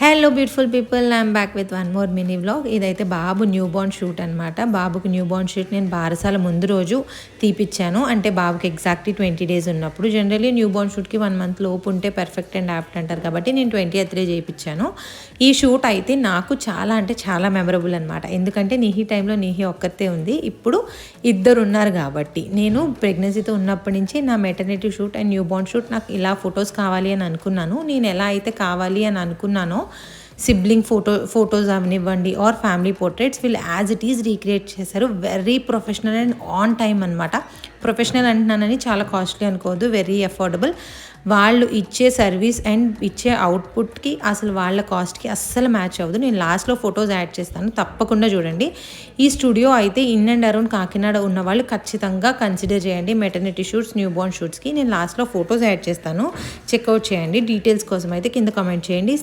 Hello beautiful people, I'm back with one more mini vlog. ఇదైతే బాబు new Born shoot అనమాట. బాబుకి new Born shoot నేను బారసాల ముందు రోజు తీపిచ్చాను. అంటే బాబుకి ఎగ్జాక్ట్లీ 20 days ఉన్నప్పుడు. జనరల్లీ న్యూ బోర్న్ షూట్కి 1 month లోపు ఉంటే పర్ఫెక్ట్ అండ్ యాప్ట్ అంటారు కాబట్టి నేను 20th day చేయించాను. ఈ షూట్ అయితే నాకు చాలా అంటే చాలా మెమరబుల్ అనమాట. ఎందుకంటే నిహి టైంలో నిహి ఒక్కతే ఉంది, ఇప్పుడు ఇద్దరు ఉన్నారు కాబట్టి. నేను ప్రెగ్నెన్సీతో ఉన్నప్పటి నుంచి నా maternity shoot and new Born shoot నాకు ఇలా ఫొటోస్ కావాలి అని అనుకున్నాను. నేను ఎలా అయితే కావాలి అని అనుకున్నానో సిబ్లింగ్ ఫొటోస్ అవనివ్వండి ఆర్ ఫ్యామిలీ పోర్ట్రేట్స్ వీళ్ళు యాజ్ ఇట్ ఈజ్ రీక్రియేట్ చేశారు. Very professional and on time అనమాట. ప్రొఫెషనల్ అంటున్నానని చాలా కాస్ట్లీ అనుకోవద్దు, వెరీ అఫోర్డబుల్. వాళ్ళు ఇచ్చే సర్వీస్ అండ్ ఇచ్చే అవుట్పుట్కి అసలు వాళ్ళ కాస్ట్కి అస్సలు మ్యాచ్ అవ్వదు. నేను లాస్ట్లో ఫొటోస్ యాడ్ చేస్తాను, తప్పకుండా చూడండి. ఈ స్టూడియో అయితే ఇన్ అండ్ అరౌండ్ కాకినాడ ఉన్న వాళ్ళు ఖచ్చితంగా కన్సిడర్ చేయండి మెటర్నిటీ షూట్స్, న్యూ బోర్న్ షూట్స్కి. నేను లాస్ట్లో ఫొటోస్ యాడ్ చేస్తాను, చెక్అవుట్ చేయండి. డీటెయిల్స్ కోసం అయితే కింద కామెంట్ చేయండి.